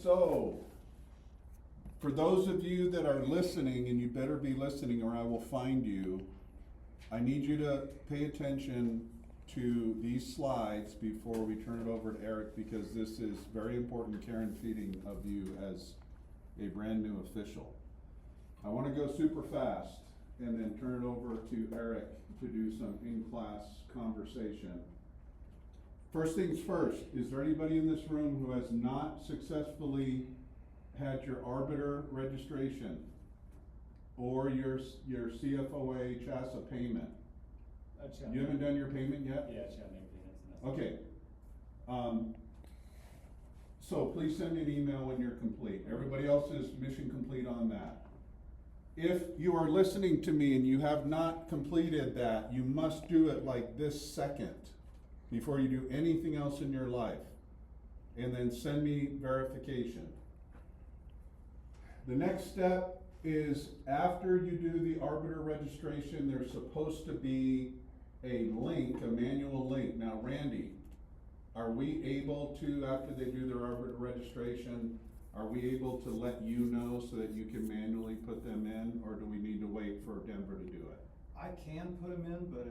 so for those of you that are listening, and you better be listening or I will find you, I need you to pay attention to these slides before we turn it over to Eric, because this is very important care and feeding of you as a brand new official. I want to go super fast and then turn it over to Eric to do some in-class conversation. First things first, is there anybody in this room who has not successfully had your arbiter registration or your CFOA CHASA payment? You haven't done your payment yet? Yeah, it's got payments. Okay. So please send me an email when you're complete. Everybody else is mission complete on that. If you are listening to me and you have not completed that, you must do it like this second before you do anything else in your life. And then send me verification. The next step is after you do the arbiter registration, there's supposed to be a link, a manual link. Now, Randy, are we able to, after they do their arbiter registration, are we able to let you know so that you can manually put them in, or do we need to wait for Denver to do it? I can put them in, but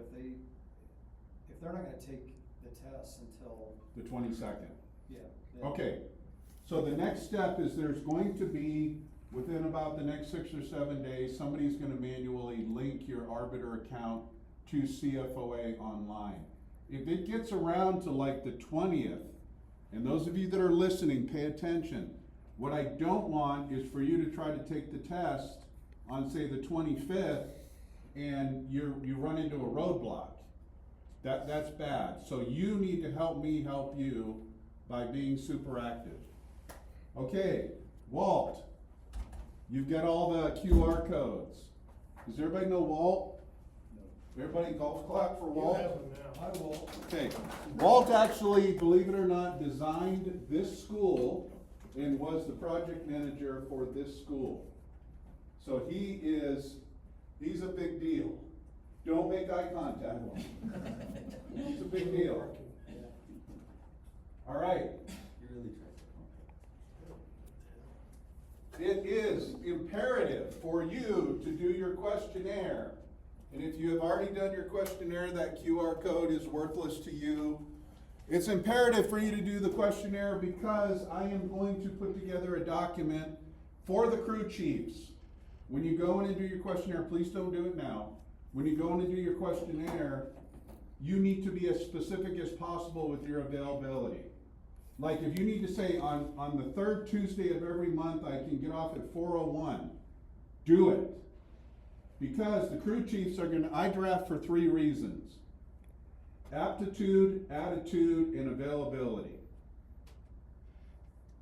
if they're not gonna take the test until. The 22nd. Yeah. Okay, so the next step is there's going to be, within about the next 6 or 7 days, somebody's gonna manually link your arbiter account to CFOA online. If it gets around to like the 20th, and those of you that are listening, pay attention. What I don't want is for you to try to take the test on, say, the 25th, and you run into a roadblock. That's bad. So you need to help me help you by being super active. Okay, Walt, you've got all the QR codes. Does everybody know Walt? No. Everybody golf clap for Walt? You have them now. I will. Okay, Walt actually, believe it or not, designed this school and was the project manager for this school. So he's a big deal. Don't make eye contact with him. He's a big deal. All right. You really tried. It is imperative for you to do your questionnaire. And if you have already done your questionnaire, that QR code is worthless to you. It's imperative for you to do the questionnaire because I am going to put together a document for the crew chiefs. When you go in and do your questionnaire, please don't do it now. When you go in and do your questionnaire, you need to be as specific as possible with your availability. Like if you need to say on the third Tuesday of every month, I can get off at 4:01, do it. Because the crew chiefs I draft for 3 reasons: aptitude, attitude, and availability.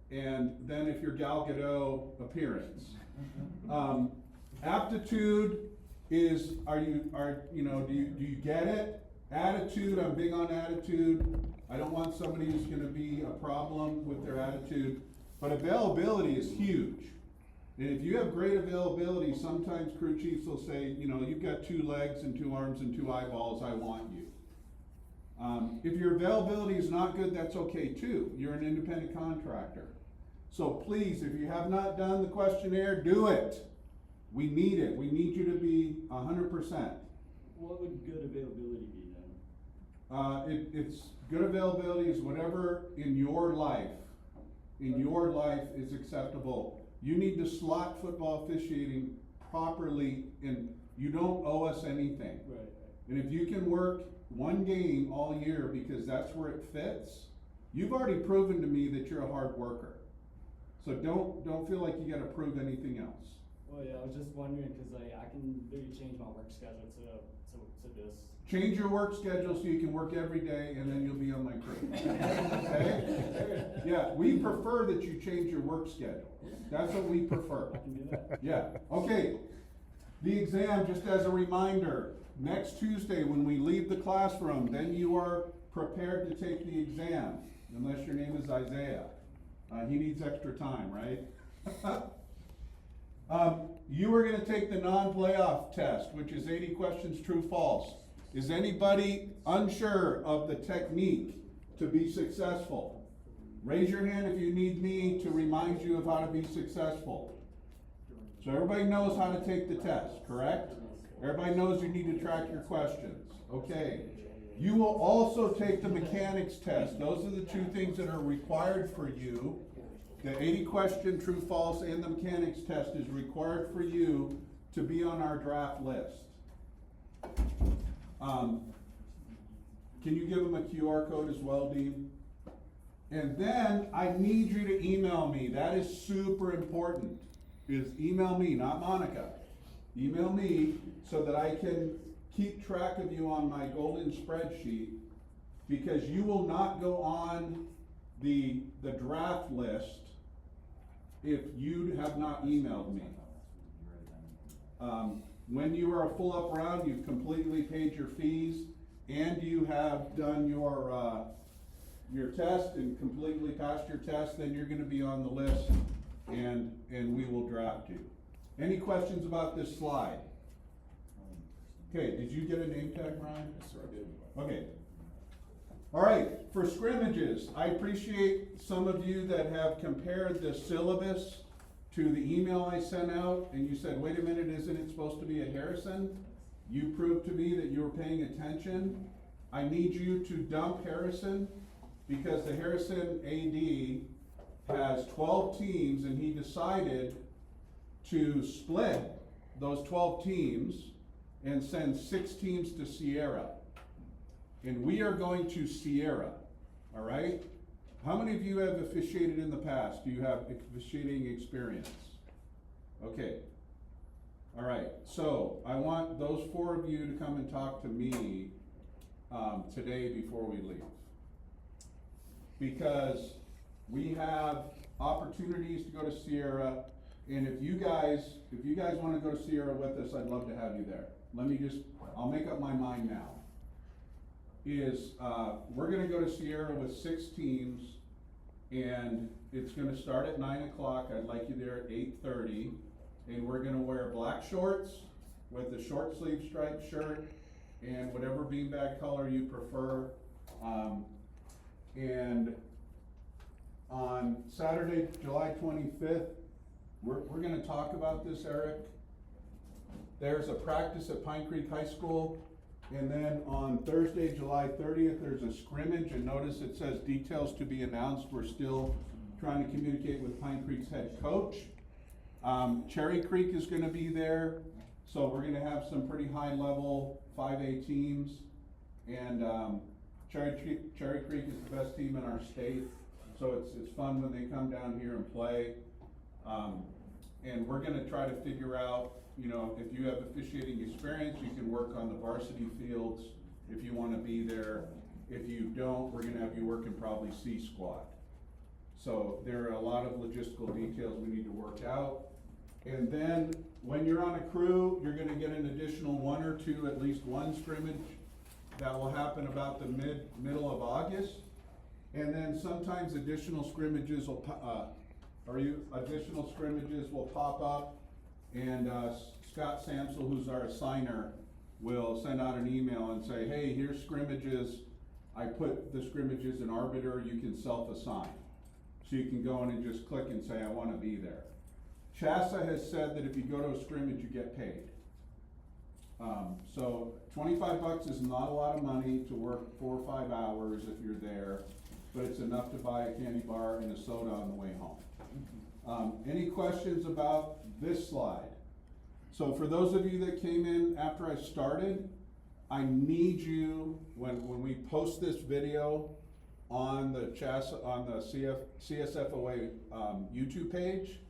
And then if you're Gal Gadot, appearance. Aptitude is, do you get it? Attitude, I'm big on attitude. I don't want somebody who's gonna be a problem with their attitude. But availability is huge. And if you have great availability, sometimes crew chiefs will say, you've got 2 legs and 2 arms and 2 eyeballs, I want you. If your availability is not good, that's okay too. You're an independent contractor. So please, if you have not done the questionnaire, do it. We need it. We need you to be 100%. What would good availability be then? It's good availability is whatever in your life is acceptable. You need to slot football officiating properly, and you don't owe us anything. Right. And if you can work 1 game all year because that's where it fits, you've already proven to me that you're a hard worker. So don't feel like you gotta prove anything else. Well, yeah, I was just wondering because I can maybe change my work schedule to this. Change your work schedule so you can work every day, and then you'll be on my crew. Okay? Yeah, we prefer that you change your work schedule. That's what we prefer. I can do that. Yeah, okay. The exam, just as a reminder, next Tuesday when we leave the classroom, then you are prepared to take the exam, unless your name is Isaiah. He needs extra time, right? You are gonna take the non-playoff test, which is 80 questions, true, false. Is anybody unsure of the technique to be successful? Raise your hand if you need me to remind you of how to be successful. So everybody knows how to take the test, correct? Everybody knows you need to track your questions. Okay. You will also take the mechanics test. Those are the two things that are required for you. The 80 question true false and the mechanics test is required for you to be on our draft list. Can you give them a QR code as well, Dean? And then I need you to email me. That is super important. Is email me, not Monica. Email me so that I can keep track of you on my golden spreadsheet, because you will not go on the draft list if you have not emailed me. When you are a full up round, you've completely paid your fees and you have done your test and completely passed your test, then you're gonna be on the list and we will draft you. Any questions about this slide? Okay, did you get a name tag, Ryan? Yes, sir, I did. Okay. All right, for scrimmages, I appreciate some of you that have compared the syllabus to the email I sent out, and you said, wait a minute, isn't it supposed to be at Harrison? You proved to me that you were paying attention. I need you to dump Harrison, because the Harrison AD has 12 teams, and he decided to split those 12 teams and send 6 teams to Sierra. And we are going to Sierra, all right? How many of you have officiated in the past? Do you have officiating experience? Okay. All right, so I want those 4 of you to come and talk to me today before we leave. Because we have opportunities to go to Sierra, and if you guys wanna go to Sierra with us, I'd love to have you there. I'll make up my mind now. We're gonna go to Sierra with 6 teams, and it's gonna start at 9 o'clock. I'd like you there at 8:30, and we're gonna wear black shorts with a short sleeve striped shirt and whatever beanbag color you prefer. And on Saturday, July 25th, we're gonna talk about this, Eric. There's a practice at Pine Creek High School. And then on Thursday, July 30th, there's a scrimmage, and notice it says details to be announced. We're still trying to communicate with Pine Creek's head coach. Cherry Creek is gonna be there, so we're gonna have some pretty high level 5A teams. And Cherry Creek is the best team in our state, so it's fun when they come down here and play. And we're gonna try to figure out, if you have officiating experience, you can work on the varsity fields if you wanna be there. If you don't, we're gonna have you work in probably C squad. So there are a lot of logistical details we need to work out. And then when you're on a crew, you're gonna get an additional 1 or 2, at least 1 scrimmage that will happen about the middle of August. And then sometimes additional scrimmages will pop up, and Scott Samsel, who's our assigner, will send out an email and say, hey, here's scrimmages. I put the scrimmages in Arbiter, you can self-assign. So you can go in and just click and say, I wanna be there. CHSAA has said that if you go to a scrimmage, you get paid. So $25 is not a lot of money to work 4 or 5 hours if you're there, but it's enough to buy a candy bar and a soda on the way home. Any questions about this slide? So for those of you that came in after I started, I need you, when we post this video on the CSFOA YouTube page,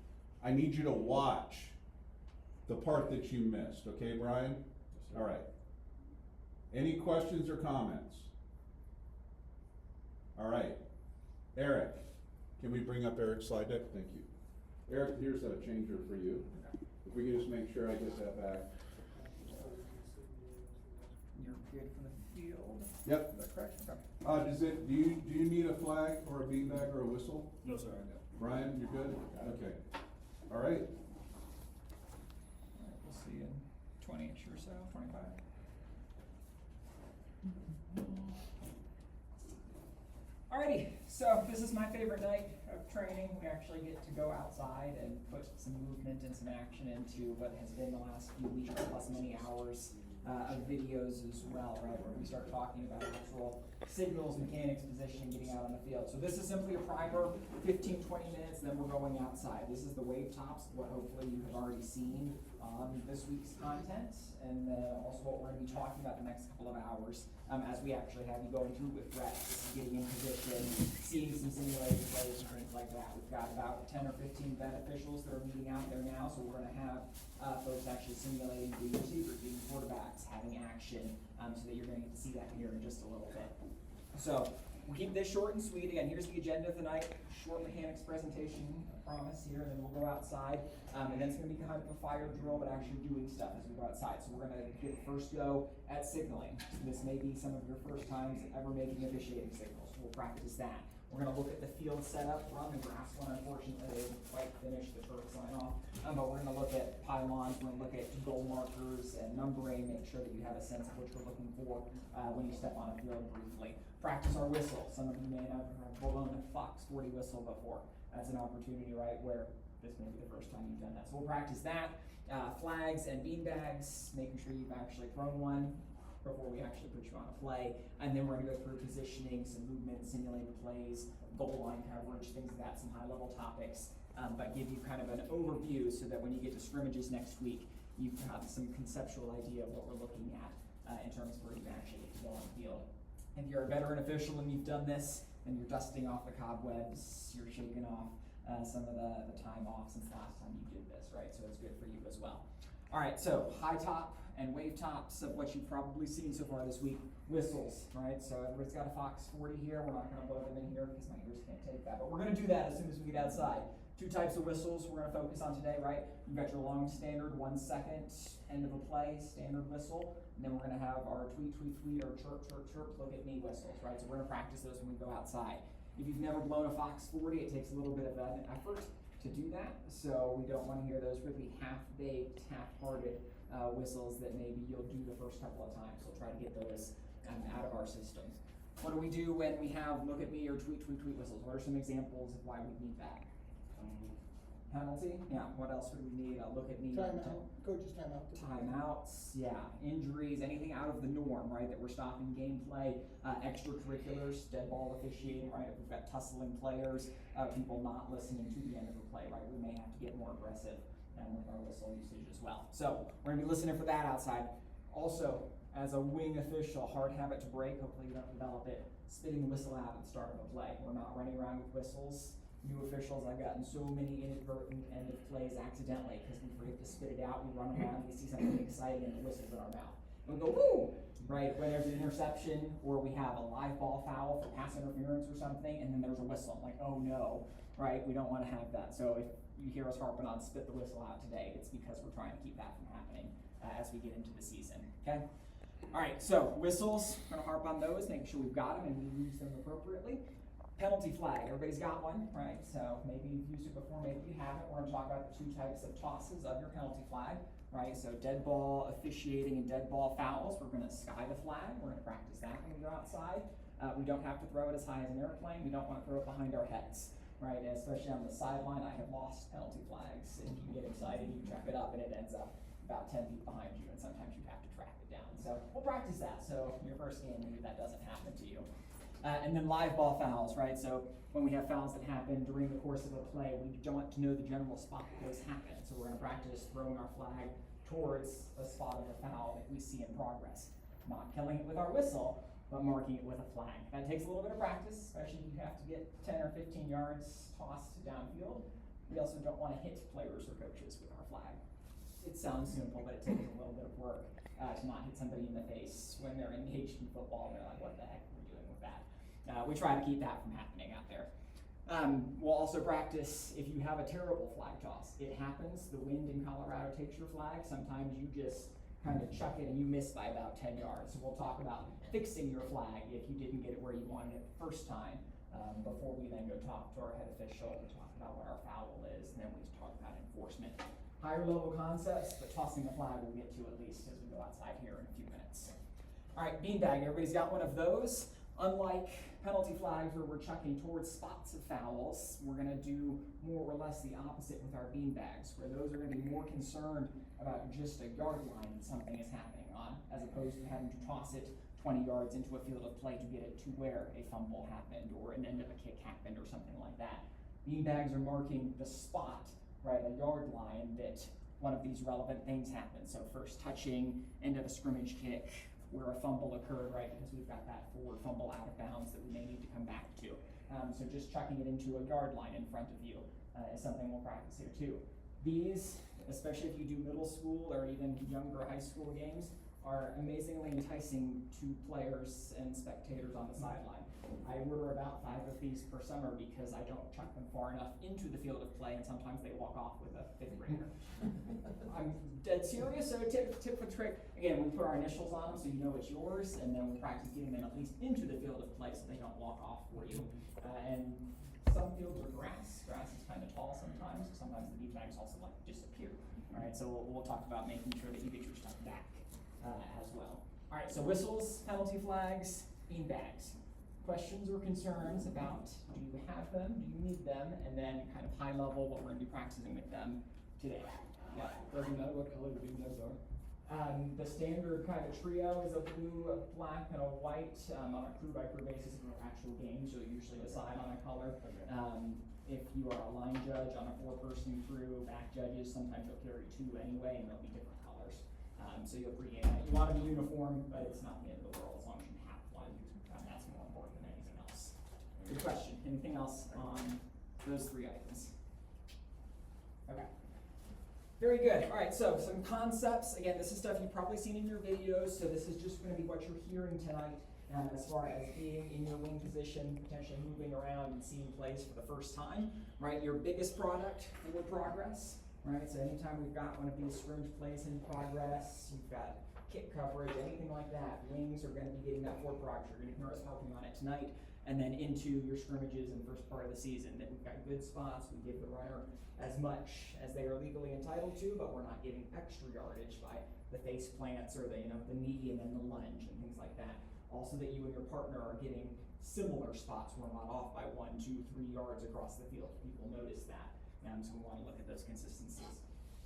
I need you to watch the part that you missed, okay, Brian? All right. Any questions or comments? All right. Eric, can we bring up Eric's slide deck? Thank you. Eric, here's a changer for you. If we can just make sure I get that back. You're good for the field? Yep. Is that correct? Okay. Do you need a flag or a beanbag or a whistle? No, sir, I don't. Brian, you're good? Okay. All right. Alright, we'll see you in 20-ish or so, 25. Alrighty, So this is my favorite night of training. We actually get to go outside and put some movement and some action into what has been the last few weeks, plus many hours of videos as well, right? Where we start talking about actual signals, mechanics, positioning, getting out on the field. So this is simply a primer, 15, 20 minutes, then we're going outside. This is the wave tops, what hopefully you have already seen on this week's content, and also what we're going to be talking about the next couple of hours as we actually have you going through with reps, getting in position, seeing some simulated plays and things like that. We've got about 10 or 15 vet officials that are meeting out there now, so we're going to have folks actually simulating being receivers, being quarterbacks, having action, so that you're going to get to see that here in just a little bit. So we'll keep this short and sweet. Again, here's the agenda of the night. Short mechanics presentation, I promise here, and then we'll go outside. And then it's going to be kind of a fire drill, but actually doing stuff as we go outside. So we're going to get a first go at signaling. So this may be some of your first times ever making officiating signals. We'll practice that. We're going to look at the field setup. We're on the grass one, unfortunately. They didn't quite finish the turf sign off. But we're going to look at pylons. We're going to look at goal markers and numbering, make sure that you have a sense of what you're looking for when you step on a field briefly. Practice our whistle. Some of you may not have blown a Fox 40 whistle before. That's an opportunity, right, where this may be the first time you've done that. So we'll practice that. Flags and beanbags, making sure you've actually thrown one before we actually put you on a play. And then we're going to go through positioning, some movement, simulated plays, goal line coverage, things like that, some high-level topics, but give you kind of an overview so that when you get to scrimmages next week, you have some conceptual idea of what we're looking at in terms of where you actually get to go on the field. If you're a veteran official and you've done this, and you're dusting off the cobwebs, you're shaking off some of the time off since the last time you did this, right? So it's good for you as well. All right, so high top and wave tops of what you've probably seen so far this week. Whistles, right? So everybody's got a Fox 40 here. We're not going to blow them in here because my ears can't take that, but we're going to do that as soon as we get outside. Two types of whistles we're going to focus on today, right? You've got your long standard 1 second end of a play standard whistle, and then we're going to have our tweet, tweet, tweet, or chirp, chirp, chirp, look at me whistles, right? So we're going to practice those when we go outside. If you've never blown a Fox 40, it takes a little bit of an effort to do that, so we don't want to hear those really half-baked, half-hearted whistles that maybe you'll do the first couple of times. So we'll try to get those out of our system. What do we do when we have look at me or tweet, tweet, tweet whistles? What are some examples of why we need that? Penalty? Yeah, what else would we need? Look at me. Timeout, coach's timeout. Timeouts, yeah. Injuries, anything out of the norm, right? That we're stopping gameplay. Extracurriculars, dead ball officiating, right? If we've got tussling players, people not listening to the end of a play, right? We may have to get more aggressive with our whistle usage as well. So we're gonna be listening for that outside. Also, as a wing official, hard habit to break, hopefully you don't develop it, spitting the whistle out at the start of a play. We're not running around with whistles. New officials, I've gotten so many inadvertent end of plays accidentally because we forget to spit it out. We run around, we see something exciting, and the whistle's in our mouth. And we go, woo! Right? When there's an interception or we have a live ball foul for pass interference or something, and then there's a whistle. I'm like, oh no, right? We don't want to have that. So if you hear us harping on spit the whistle out today, it's because we're trying to keep that from happening as we get into the season. Okay? All right, so whistles, we're going to harp on those, making sure we've got them and we use them appropriately. Penalty flag, everybody's got one, right? So maybe you've used it before, maybe you haven't. We're gonna talk about the two types of tosses of your penalty flag, right? So dead ball officiating and dead ball fouls. We're gonna sky the flag. We're gonna practice that when we go outside. We don't have to throw it as high as an airplane. We don't wanna throw it behind our heads, right? And especially on the sideline, I have lost penalty flags. And you get excited, you chuck it up and it ends up about 10 feet behind you, and sometimes you have to track it down. So we'll practice that. So your first game, maybe that doesn't happen to you. And then live ball fouls, right? So when we have fouls that happen during the course of a play, we don't want to know the general spot that those happen. So we're going to practice throwing our flag towards a spot of the foul that we see in progress. Not killing it with our whistle, but marking it with a flag. That takes a little bit of practice, especially if you have to get 10 or 15 yards tossed downfield. We also don't want to hit players or coaches with our flag. It sounds simple, but it takes a little bit of work to not hit somebody in the face when they're engaged in football and they're like, what the heck? We try to keep that from happening out there. We'll also practice if you have a terrible flag toss. It happens. The wind in Colorado takes your flag. Sometimes you just kind of chuck it and you miss by about 10 yards. So we'll talk about fixing your flag if you didn't get it where you wanted it the first time before we then go talk to our head official and talk about what our foul is, and then we talk about enforcement. Higher level concepts, but tossing the flag we'll get to at least as we go outside here in a few minutes. All right, beanbag. Everybody's got one of those. Unlike penalty flags where we're chucking towards spots of fouls, we're gonna do more or less the opposite with our beanbags, where those are gonna be more concerned about just a yard line that something is happening on, as opposed to having to toss it 20 yards into a field of play to get it to where a fumble happened or an end of a kick happened or something like that. Beanbags are marking the spot, right, a yard line that one of these relevant things happened. So first touching, end of a scrimmage kick, where a fumble occurred, right, because we've got that forward fumble out of bounds that we may need to come back to. So just chucking it into a yard line in front of you is something we'll practice here too. These, especially if you do middle school or even younger high school games, are amazingly enticing to players and spectators on the sideline. I order about 5 of these per summer because I don't chuck them far enough into the field of play, and sometimes they walk off with a 5th grader. I'm dead serious, so tip for the trick. Again, we put our initials on them so you know it's yours, and then we practice getting them at least into the field of play so they don't walk off for you. And some fields are grass. Grass is kind of tall sometimes, so sometimes the beanbags also like disappear. All right, so we'll talk about making sure that you get your stuff back as well. All right, so whistles, penalty flags, beanbags. Questions or concerns about, do you have them, do you need them, and then kind of high level what we're going to be practicing with them today. Yeah. Doesn't matter what color the beanbags are. The standard kind of trio is a blue, a black, and a white. On a crew-by-crew basis for actual games, you'll usually decide on a color. If you are a line judge on a 4-person crew, back judges, sometimes you'll carry 2 anyway, and they'll be different colors. So you'll pregame that. You want to be uniform, but it's not the end of the world as long as you have one. That's more important than anything else. Good question. Anything else on those 3 items? Okay. Very good. All right, so some concepts. Again, this is stuff you've probably seen in your videos, so this is just going to be what you're hearing tonight as far as being in your wing position, potentially moving around and seeing plays for the first time, right? Your biggest product for progress, right? So anytime we've got one of these scrimmage plays in progress, you've got kick coverage, anything like that, wings are going to be getting that forward progress. You're going to hear us working on it tonight, and then into your scrimmages in the first part of the season, that we've got good spots. We give the runner as much as they are legally entitled to, but we're not getting extra yardage by the face plants or the knee and then the lunge and things like that. Also that you and your partner are getting similar spots. We're not off by 1, 2, 3 yards across the field. People notice that. So we want to look at those consistencies.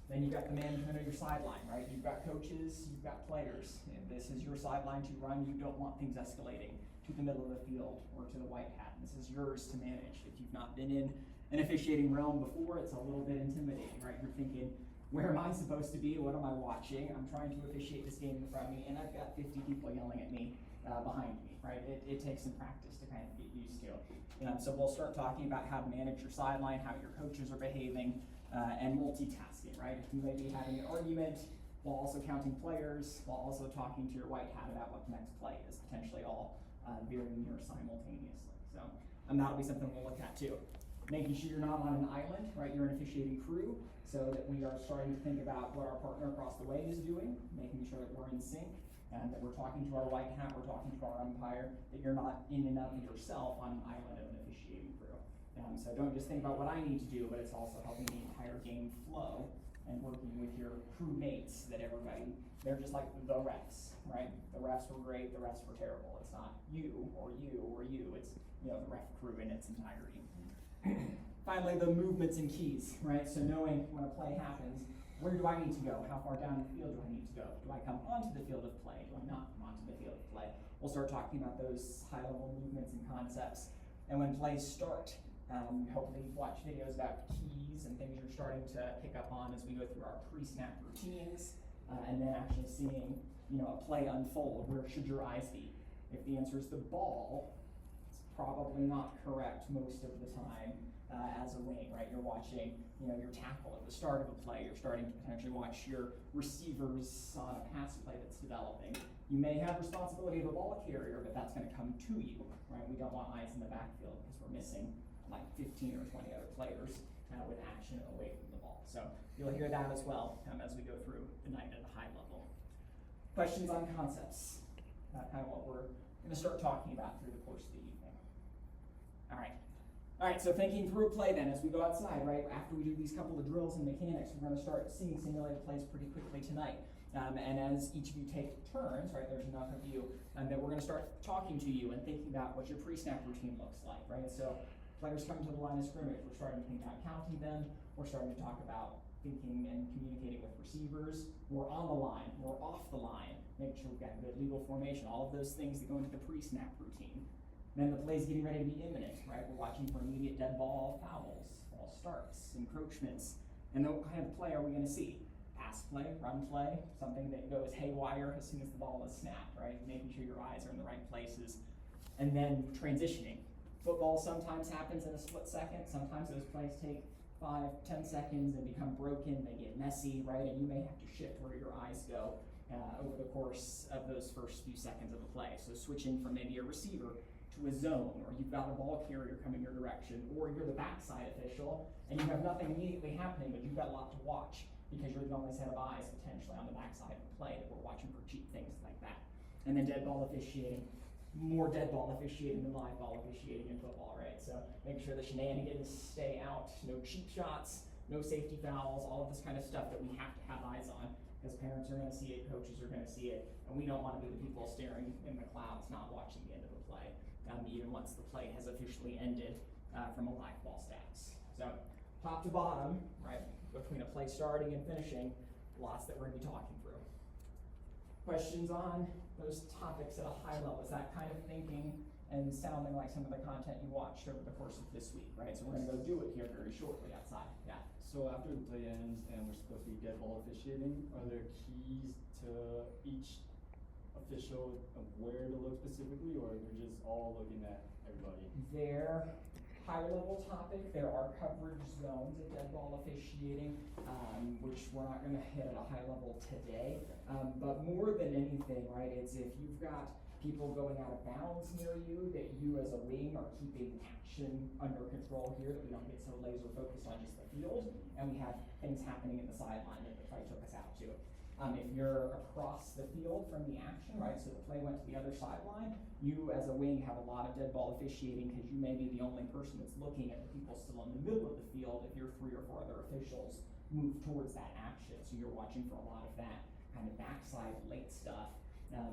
Then you've got the management of your sideline, right? You've got coaches, you've got players. And this is your sideline to run. You don't want things escalating to the middle of the field or to the white hat. This is yours to manage. If you've not been in an officiating realm before, it's a little bit intimidating, right? You're thinking, where am I supposed to be? What am I watching? I'm trying to officiate this game in front of me, and I've got 50 people yelling at me behind me, right? It takes some practice to kind of get used to. So we'll start talking about how to manage your sideline, how your coaches are behaving, and multitasking, right? If you may be having an argument while also counting players, while also talking to your white hat about what the next play is, potentially all very near simultaneously. So that'll be something we'll look at too. Making sure you're not on an island, right? You're an officiating crew, so that we are starting to think about what our partner across the way is doing, making sure that we're in sync, and that we're talking to our white hat, we're talking to our umpire, that you're not in and of yourself on an island of an officiating crew. So don't just think about what I need to do, but it's also helping the entire game flow and working with your crew mates, that everybody, they're just like the refs, right? The refs were great, the refs were terrible. It's not you or you or you, it's the ref crew in its entirety. Finally, the movements and keys, right? So knowing when a play happens, where do I need to go? How far down the field do I need to go? Do I come onto the field of play? Do I not come onto the field of play? We'll start talking about those high-level movements and concepts. And when plays start, hopefully you've watched videos about keys and things you're starting to pick up on as we go through our pre-snap routines, and then actually seeing, a play unfold. Where should your eyes be? If the answer is the ball, it's probably not correct most of the time. As a wing, right? You're watching, your tackle at the start of a play. You're starting to potentially watch your receivers on a pass play that's developing. You may have responsibility of a ball carrier, but that's going to come to you, right? We don't want eyes in the backfield because we're missing like 15 or 20 other players with action away from the ball. So you'll hear that as well as we go through the night at a high level. Questions on concepts? Kind of what we're going to start talking about through the course of the evening. All right, so thinking through a play then as we go outside, right? After we do these couple of drills and mechanics, we're going to start seeing simulated plays pretty quickly tonight. And as each of you take turns, right, there's enough of you, that we're gonna start talking to you and thinking about what your pre-snap routine looks like, right? So players coming to the line of scrimmage, we're starting to think about counting them, we're starting to talk about thinking and communicating with receivers, we're on the line, we're off the line, making sure we've got good legal formation, all of those things that go into the pre-snap routine. Then the play's getting ready to be imminent, right? We're watching for immediate dead ball fouls, false starts, encroachments, and what kind of play are we gonna see? Pass play, run play, something that goes haywire as soon as the ball is snapped, right? Making sure your eyes are in the right places. And then transitioning. Football sometimes happens in a split second, sometimes those plays take 5-10 seconds and become broken, they get messy, right? And you may have to shift where your eyes go over the course of those first few seconds of the play. So switching from maybe a receiver to a zone, or you've got a ball carrier coming your direction, or you're the backside official, and you have nothing immediately happening, but you've got a lot to watch because you're the only set of eyes potentially on the backside of the play that we're watching for cheap things like that. And then dead ball officiating. More dead ball officiating than live ball officiating in football, right? So make sure the shenanigans stay out, no cheap shots, no safety fouls, all of this kind of stuff that we have to have eyes on, because parents are gonna see it, coaches are gonna see it, and we don't wanna be the people staring in the clouds, not watching the end of the play, even once the play has officially ended from a live ball status. So top to bottom, right, between a play starting and finishing, lots that we're gonna be talking through. Questions on those topics at a high level? Is that kind of thinking and sounding like some of the content you watched over the course of this week, right? So we're gonna go do it here very shortly outside. Yeah. So after the play ends and we're supposed to be dead ball officiating, are there keys to each official of where to look specifically, or they're just all looking at everybody? Their higher level topic, there are coverage zones at dead ball officiating, which we're not gonna hit at a high level today. But more than anything, right, it's if you've got people going out of bounds near you, that you as a wing are keeping action under control here, that we don't get so laser focused on just the field, and we have things happening in the sideline that the play took us out to. If you're across the field from the action, right, so the play went to the other sideline, you as a wing have a lot of dead ball officiating because you may be the only person that's looking at the people still in the middle of the field if your 3 or 4 other officials move towards that action. So you're watching for a lot of that kind of backside late stuff.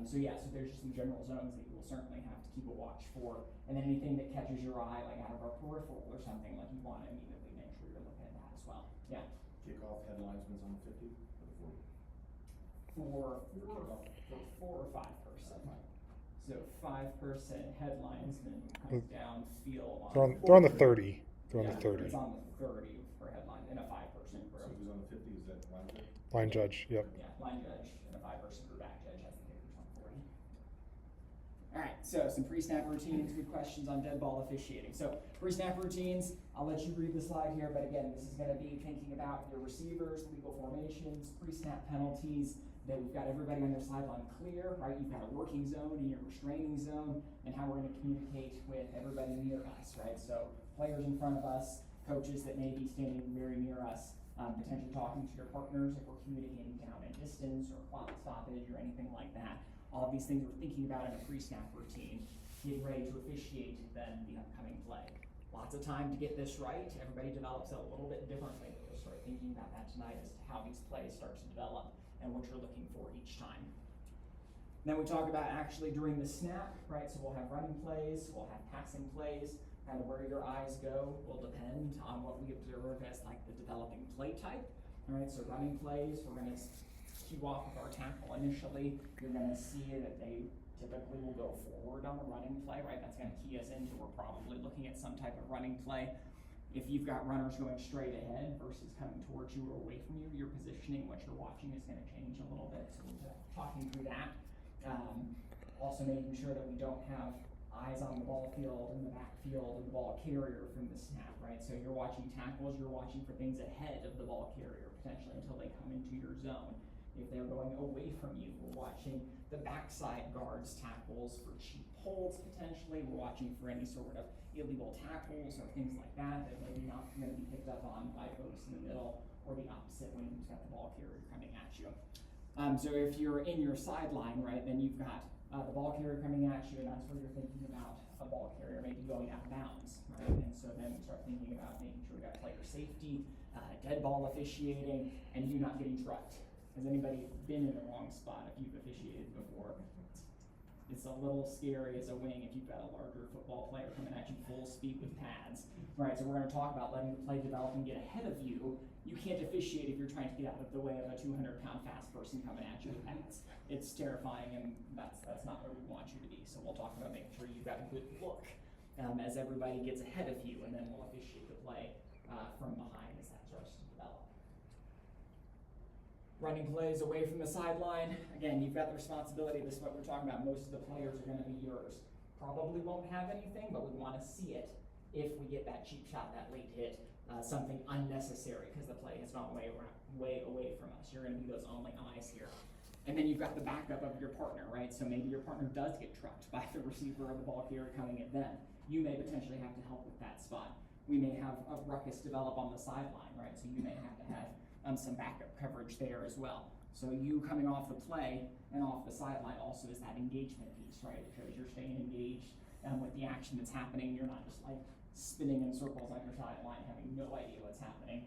So there's just some general zones that you will certainly have to keep a watch for. And then anything that catches your eye, like out of our peripheral or something, like you want to immediately make sure you're looking at that as well. Yeah. Kickoff headlinesman's on the 50 or the 40? For 4 or 5 person. So 5 person headlinesman comes down field on. They're on the 30. They're on the 30. It's on the 30 for headline in a 5 person So group. who's on the 50? Is that line judge? Line judge, yep. Yeah, line judge and a 5 person group back judge has the kickers on 40. Alright, so some pre-snap routines, good questions on dead ball officiating. So pre-snap routines, I'll let you read the slide here, but again, this is gonna be thinking about your receivers, legal formations, pre-snap penalties, that we've got everybody on their sideline clear, right? You've got a working zone and your restraining zone, and how we're gonna communicate with everybody near us, right? So players in front of us, coaches that may be standing very near us, potentially talking to your partners if we're communicating down in distance or clock stoppage or anything like that. All of these things we're thinking about in a pre-snap routine, getting ready to officiate then the upcoming play. Lots of time to get this right. Everybody develops it a little bit differently. We'll start thinking about that tonight as to how these plays start to develop and what you're looking for each time. Then we talk about actually during the snap, right? So we'll have running plays, we'll have passing plays, kind of where your eyes go will depend on what we observe as like the developing play type. All right, so running plays, we're gonna cue off of our tackle initially. You're gonna see that they typically will go forward on a running play, right? That's gonna key us into, we're probably looking at some type of running play. If you've got runners going straight ahead versus coming towards you or away from you, your positioning, what you're watching is gonna change a little bit. So we'll be talking through that. Also making sure that we don't have eyes on the ball field and the backfield and the ball carrier from the snap, right? So you're watching tackles, you're watching for things ahead of the ball carrier potentially until they come into your zone. If they're going away from you, we're watching the backside guards tackles for cheap holds potentially. We're watching for any sort of illegal tackles or things like that that maybe not going to be picked up on by folks in the middle, or the opposite when you've got the ball carrier coming at you. So if you're in your sideline, right, then you've got the ball carrier coming at you, and that's where you're thinking about a ball carrier maybe going out of bounds, right? And so then we start thinking about making sure we got player safety, dead ball officiating, and you not getting drugged, Has anybody been in the wrong spot if you've officiated before? It's a little scary as a wing if you've got a larger football player coming at you full speed with pads. Right, so we're gonna talk about letting the play develop and get ahead of you. You can't officiate if you're trying to get out of the way of a 200-pound fast person coming at you with pads. It's terrifying, and that's not where we want you to be. So we'll talk about making sure you've got a good look as everybody gets ahead of you, and then we'll officiate the play from behind as that starts to develop. Running plays away from the sideline. Again, you've got the responsibility. This is what we're talking about. Most of the players are going to be yours. Probably won't have anything, but we want to see it if we get that cheap shot, that late hit, something unnecessary because the play has gone way away from us. You're going to be those only eyes here. And then you've got the backup of your partner, right? So maybe your partner does get trucked by the receiver or the ball carrier coming at them. You may potentially have to help with that spot. We may have a ruckus develop on the sideline, right? So you may have to have some backup coverage there as well. So you coming off the play and off the sideline also is that engagement piece, right? Because you're staying engaged with the action that's happening. You're not just like spinning in circles on your sideline, having no idea what's happening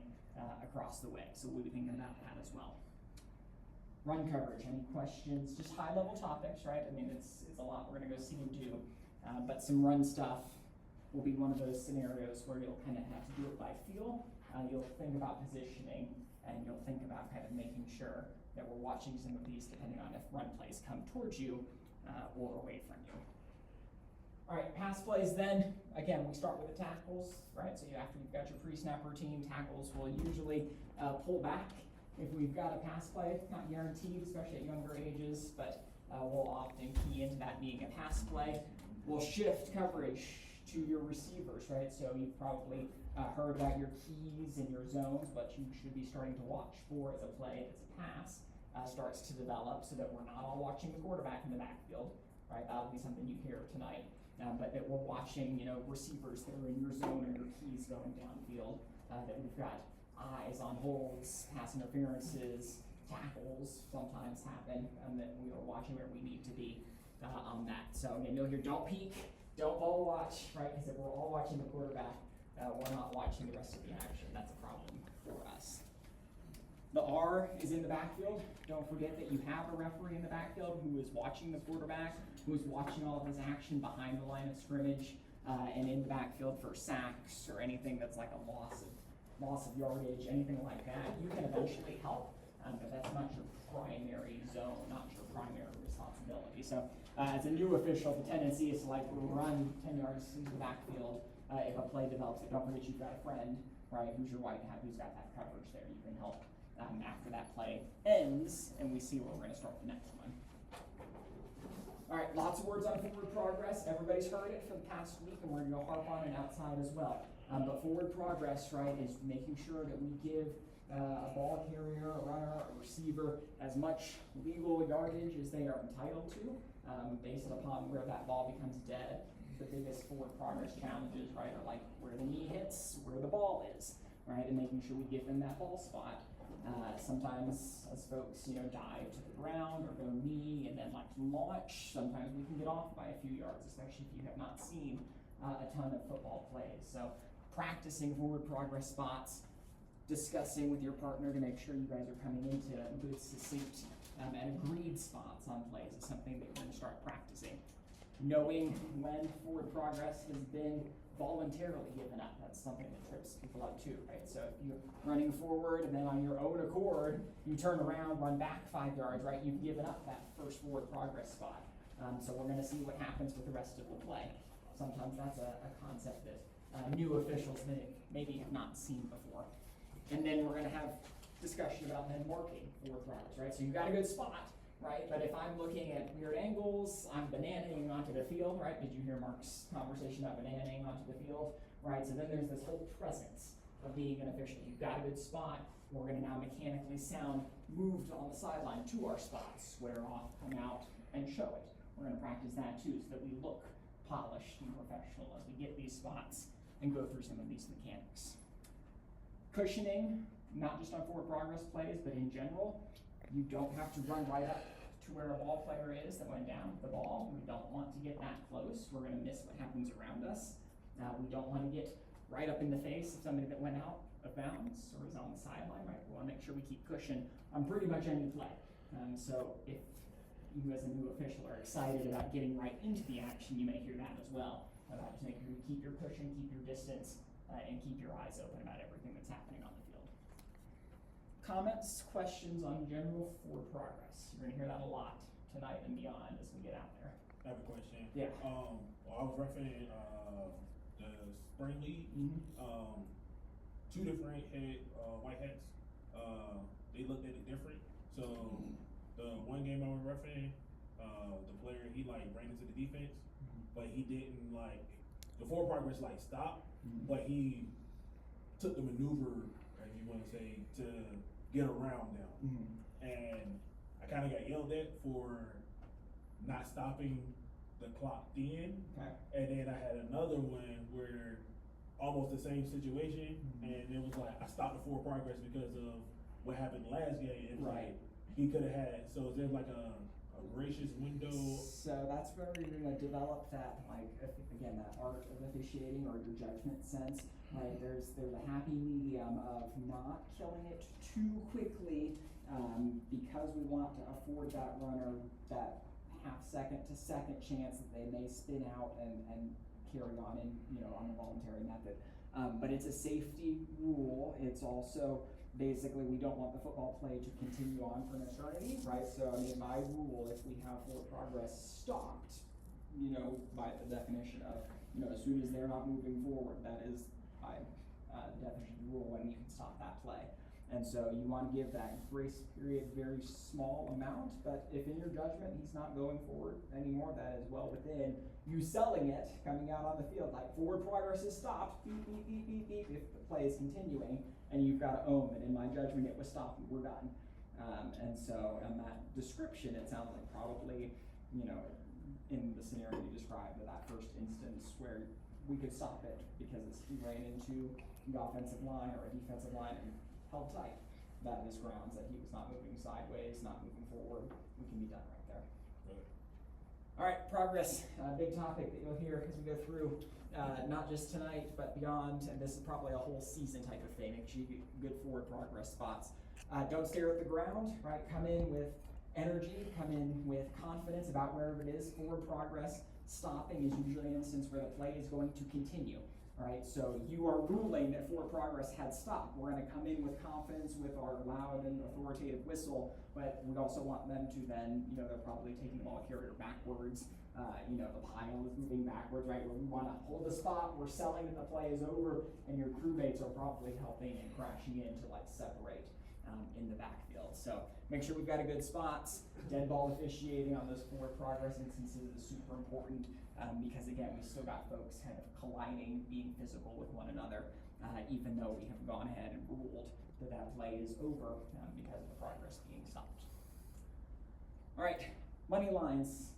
across the way. So we'll be thinking about that as well. Run coverage, any questions? Just high level topics, right? I mean, it's a lot we're gonna go see and do, but some run stuff will be one of those scenarios where you'll kind of have to do it by feel. You'll think about positioning, and you'll think about kind of making sure that we're watching some of these depending on if run plays come towards you or away from you. All right, pass plays then. Again, we start with the tackles, right? So after you've got your pre-snap routine, tackles will usually pull back. If we've got a pass play, not guaranteed, especially at younger ages, but we'll often key into that being a pass play. We'll shift coverage to your receivers, right? So you've probably heard about your keys and your zones, but you should be starting to watch for as a play, if it's a pass, starts to develop so that we're not all watching the quarterback in the backfield, right? That'll be something you hear tonight. But that we're watching, receivers that are in your zone or your keys going downfield, that we've got eyes on holds, pass interferences, tackles sometimes happen, and that we are watching where we need to be on that. So again, you'll hear don't peek, don't ball watch, right? Because if we're all watching the quarterback, we're not watching the rest of the action. That's a problem for us. The R is in the backfield. Don't forget that you have a referee in the backfield who is watching the quarterback, who is watching all of his action behind the line of scrimmage and in the backfield for sacks or anything that's like a loss of yardage, anything like that. You can eventually help, but that's not your primary zone, not your primary responsibility. So as a new official, the tendency is to like run 10 yards into the backfield if a play develops. Don't forget you've got a friend, right, who's your white hat, who's got that coverage there. You can help after that play ends, and we see where we're going to start the next one. All right, lots of words on forward progress. Everybody's heard it for the past week, and we're going to go harp on it outside as well. But forward progress, right, is making sure that we give a ball carrier, a runner, a receiver as much legal yardage as they are entitled to, based upon where that ball becomes dead. The biggest forward progress challenges, right, are like where the knee hits, where the ball is, right, and making sure we give them that ball spot. Sometimes as folks, dive to the ground or go knee and then like launch, sometimes we can get off by a few yards, especially if you have not seen a ton of football plays. So practicing forward progress spots, discussing with your partner to make sure you guys are coming into good, succinct, and agreed spots on plays is something that you're going to start practicing. Knowing when forward progress has been voluntarily given up. That's something that trips people up too, right? So if you're running forward and then on your own accord, you turn around, run back 5 yards, right? You've given up that first forward progress spot. So we're going to see what happens with the rest of the play. Sometimes that's a concept that new officials maybe have not seen before. And then we're going to have discussion about then marking forward progress, right? So you've got a good spot, right? But if I'm looking at weird angles, I'm bananaing onto the field, right? Did you hear Mark's conversation about bananaing onto the field, right? So then there's this whole presence of being an official. You've got a good spot. We're going to now mechanically sound moved on the sideline to our spots, square off, come out, and show it. We're going to practice that too so that we look polished and professional as we get these spots and go through some of these mechanics. Cushioning, not just on forward progress plays, but in general. You don't have to run right up to where a ball player is that went down with the ball. We don't want to get that close. We're going to miss what happens around us. We don't want to get right up in the face of somebody that went out of bounds or is on the sideline, right? We wanna make sure we keep cushion on pretty much any play. So if you as a new official are excited about getting right into the action, you may hear that as well, about just making sure you keep your cushion, keep your distance, and keep your eyes open about everything that's happening on the field. Comments, questions on general forward progress? You're gonna hear that a lot tonight and beyond as we get out there. I have a question. Yeah. Well, I was referencing the spring league. Mm-hmm. Two different white hats. They looked at it different. So the one game I was referencing, the player he like ran into the defense, but he didn't like the forward progress like stopped, but he took the maneuver, as you want to say, to get around them. And I kind of got yelled at for not stopping the clock then. Okay. And then I had another one where almost the same situation, and it was like I stopped the forward progress because of what happened last game. It's Right. like he could have had. So is there like a gracious window? So that's where you're gonna develop that, like, again, that art of officiating or your judgment sense. Right, there's a happy medium of not killing it too quickly, because we want to afford that runner that half second to second chance that they may spin out and carry on in, on the voluntary method. But it's a safety rule. It's also basically we don't want the football play to continue on for an eternity, right? So I mean, by rule, if we have forward progress stopped, by the definition of, as soon as they're not moving forward, that is by the definition of the rule when you can stop that play. And so you want to give that grace period very small amount, but if in your judgment he's not going forward anymore, that is well within you selling it, coming out on the field, like forward progress is stopped, beep, beep, beep, beep, beep, if the play is continuing, and you've got to own that in my judgment it was stopped, we're done. And so on that description, it sounds like probably, in the scenario you described, that first instance where we could stop it because he ran into the offensive line or a defensive line and held tight. That is grounds that he was not moving sideways, not moving forward. We can be done right there. Right. All right, progress, big topic that you'll hear as we go through, not just tonight, but beyond, and this is probably a whole season type of thing, make sure you get good forward progress spots. Don't stare at the ground, right? Come in with energy, come in with confidence about wherever it is. Forward progress stopping is usually an instance where the play is going to continue. Right, so you are ruling that forward progress had stopped. We're going to come in with confidence with our loud and authoritative whistle, but we also want them to then, they're probably taking the ball carrier backwards. The pile is moving backwards, right? Where we want to hold the spot, we're selling that the play is over, and your crewmates are probably helping and crashing in to separate in the backfield. So make sure we've got a good spots. Dead ball officiating on those forward progress instances is super important. Because again, we still got folks kind of colliding, being physical with one another, even though we have gone ahead and ruled that play is over because of the progress being stopped. All right, money lines.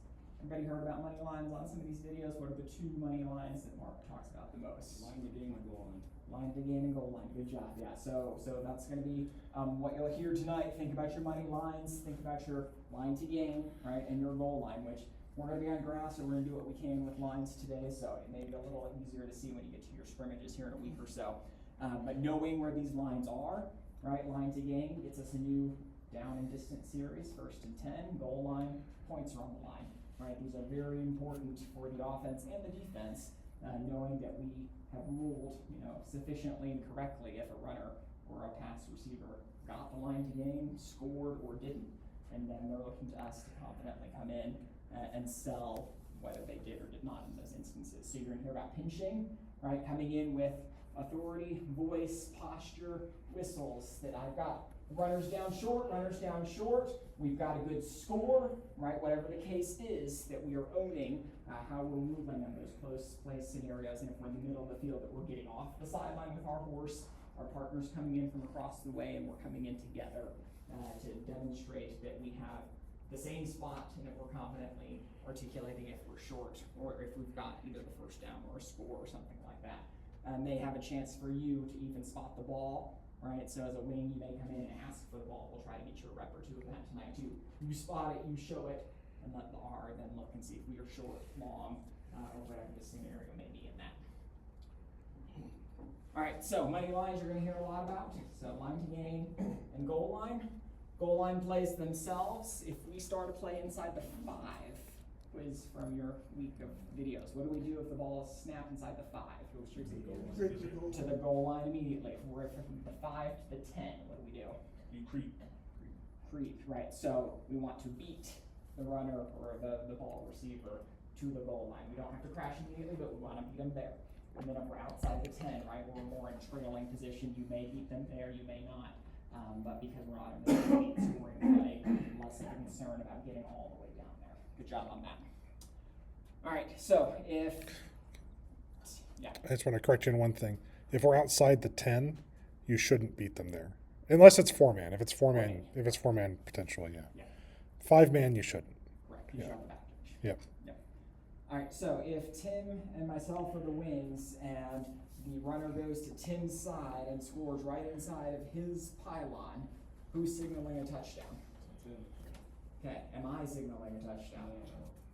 Everybody heard about money lines on some of these videos? What are the two money lines that Mark talks about the most? Line to game and goal line. Line to gain and goal line. Good job. Yeah. So that's going to be what you'll hear tonight. Think about your money lines. Think about your line to gain, right, and your goal line, which we're going to be on grass, so we're going to do what we can with lines today, so it may be a little easier to see when you get to your scrimmages here in a week or so. But knowing where these lines are, right, line to gain gets us a new down and distance series, 1st and 10, goal line, points are on the line, right? These are very important for the offense and the defense, knowing that we have ruled, sufficiently and correctly if a runner or a pass receiver got the line to gain, scored, or didn't. And then they're looking to us to confidently come in and sell whether they did or did not in those instances. So you're going to hear about pinching, right? Coming in with authority, voice, posture, whistles that I've got runners down short, we've got a good score, right? Whatever the case is that we are owning, how we're moving on those close play scenarios, and if we're in the middle of the field that we're getting off the sideline with our horse, our partner's coming in from across the way and we're coming in together to demonstrate that we have the same spot and that we're confidently articulating if we're short or if we've got either the first down or a score or something like that. May have a chance for you to even spot the ball, right? So as a wing, you may come in and ask for the ball. We'll try to get you a rep or two of that tonight too. You spot it, you show it, and let the R then look and see if we are short, long, or whatever the scenario may be in that. Alright, so money lines you're gonna hear a lot about, so line to gain and goal line. Goal line plays themselves. If we start a play inside the 5, quiz from your week of videos, what do we do if the ball is snapped inside the 5? To the goal line immediately. If we're from the 5 to the 10, what do we do? You creep. Creep, right? So we want to beat the runner or the ball receiver to the goal line. We don't have to crash immediately, but we want to beat them there. And then if we're outside the 10, right, we're more in trailing position. You may beat them there, you may not. But because we're not in the late scoring play, less of a concern about getting all the way down there. Good job on that. All right, so I just want to correct you on one thing. If we're outside the 10, you shouldn't beat them there. Unless it's 4-man. If it's 4-man, potentially, yeah. Yeah. 5-man, you shouldn't. Right, you should have the back touch. Yep. Yep. All right, so if Tim and myself are the wings and the runner goes to Tim's side and scores right inside of his pylon, who's signaling a touchdown? Okay, am I signaling a touchdown?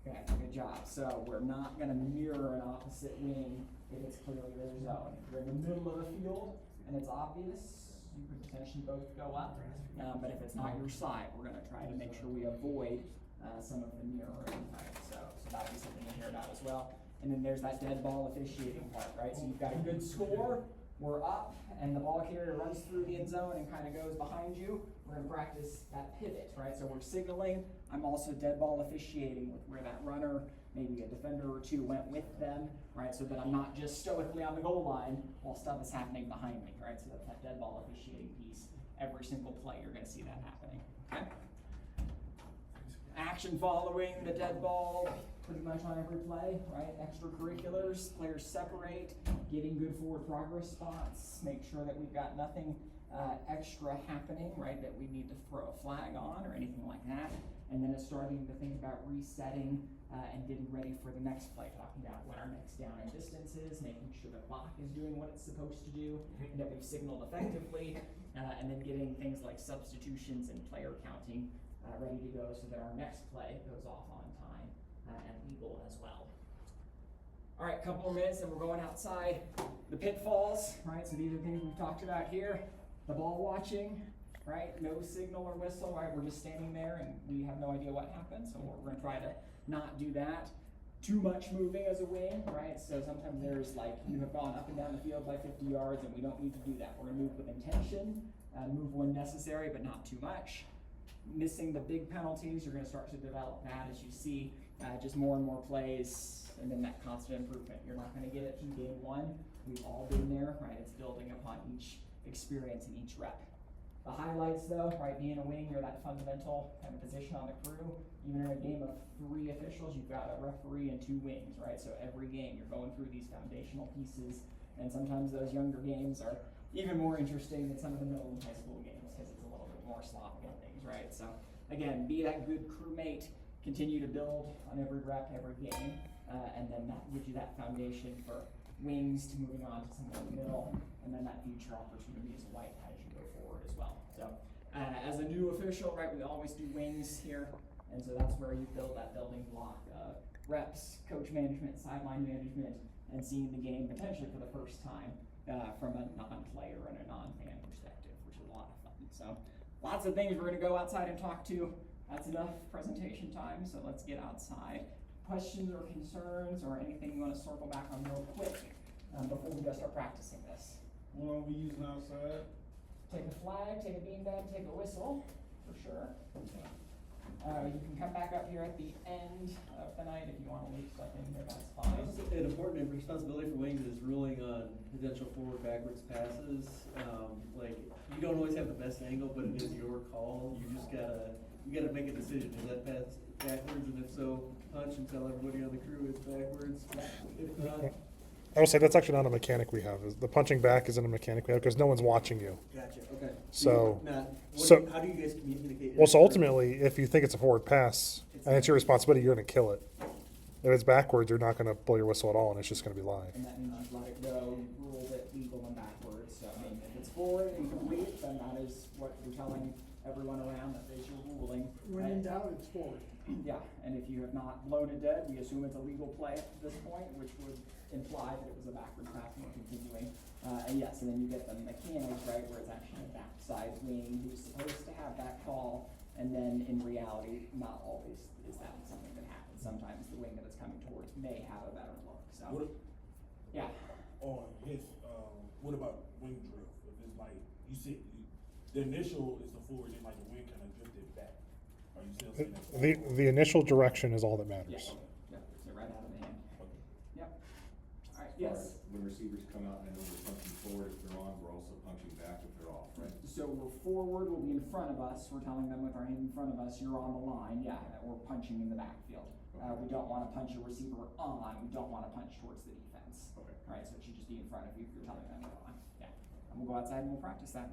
Okay, good job. So we're not gonna mirror an opposite wing if it's clearly their zone. If you're in the middle of the field and it's obvious, you could potentially both go up. But if it's not your side, we're gonna try to make sure we avoid some of the mirroring, right? So that'll be something to hear about as well. And then there's that dead ball officiating part, right? So you've got a good score, we're up, and the ball carrier runs through the end zone and kind of goes behind you. We're gonna practice that pivot, right? So we're signaling. I'm also dead ball officiating with where that runner, maybe a defender or two went with them, right? So that I'm not just stoically on the goal line while stuff is happening behind me, right? So that's that dead ball officiating piece. Every single play, you're gonna see that happening, okay? Action following the dead ball, pretty much on every play, right? Extracurriculars, players separate, getting good forward progress spots, make sure that we've got nothing extra happening, right, that we need to throw a flag on or anything like that. And then it's starting to think about resetting and getting ready for the next play, talking about what our next down and distance is, making sure the clock is doing what it's supposed to do, and that we've signaled effectively, and then getting things like substitutions and player counting ready to go so that our next play goes off on time and legal as well. All right, couple more minutes and we're going outside. The pitfalls, right? So these are things we've talked about here. The ball watching, right? No signal or whistle, right? We're just standing there and we have no idea what happened. So we're gonna try to not do that. Too much moving as a wing, right? So sometimes there's like, you have gone up and down the field by 50 yards and we don't need to do that. We're gonna move with intention, move when necessary, but not too much. Missing the big penalties, you're gonna start to develop that as you see just more and more plays and then that constant improvement. You're not gonna get it from game one. We've all been there, right? It's building upon each experience and each rep. The highlights though, right, being a wing, you're that fundamental kind of position on the crew. Even in a game of 3 officials, you've got a referee and 2 wings, right? So every game you're going through these foundational pieces, and sometimes those younger games are even more interesting than some of the middle and high school games because it's a little bit more sloppy and things, right? So again, be that good crewmate, continue to build on every rep, every game, and then that gives you that foundation for wings to moving on to something in the middle, and then that future opportunity as a white as you go forward as well. So as a new official, right, we always do wings here, and so that's where you build that building block of reps, coach management, sideline management, and seeing the game potentially for the first time from a non-player and a non-fan perspective, which is a lot of fun. So lots of things we're gonna go outside and talk to. That's enough presentation time, so let's get outside. Questions or concerns or anything you want to circle back on real quick before we go start practicing this? What are we using outside? Take a flag, take a beanbag, take a whistle, for sure. You can come back up here at the end of the night if you want to leave stuff in here, that's fine. An important responsibility for wings is ruling on potential forward backwards passes. Like, you don't always have the best angle, but it is your call. You just gotta make a decision. Is that pass backwards? And if so, punch and tell everybody on the crew it's backwards. If not, I will say that's actually not a mechanic we have. The punching back isn't a mechanic we have because no one's watching you. gotcha, okay. So- How do you guys communicate? Well, so ultimately, if you think it's a forward pass and it's your responsibility, you're going to kill it. If it's backwards, you're not going to blow your whistle at all, and it's just going to be live. And that means you let it go, rule it legal and backwards. So I mean, if it's forward and complete, then that is what you're telling everyone around that facial ruling. When in doubt, it's forward. Yeah, and if you have not blown it dead, we assume it's a legal play at this point, which would imply that it was a backward pass and we're continuing. And yes, and then you get the mechanics, right, where it's actually a backside wing who's supposed to have that call, and then in reality, not always is that something that happens. Sometimes the wing that it's coming towards may have a better look, so. What, Yeah, on his, what about wing drift? If it's like, you see, the initial is the forward, then like the wing kind of drifted back. Are you still saying that? The initial direction is all that yeah, matters. yeah, so right out of the hand. Okay. Yep. Alright, Or yes. When receivers come out and I know we're punching forward if they're on, we're also punching back if they're off, right? So we're forward, we'll be in front of us, we're telling them with our hand in front of us, you're on the line, yeah, we're punching in the backfield. We don't wanna punch a receiver on, we don't wanna punch towards the defense. Okay. Alright, so it should just be in front of you if you're telling them to go on, yeah. And we'll go outside and we'll practice that.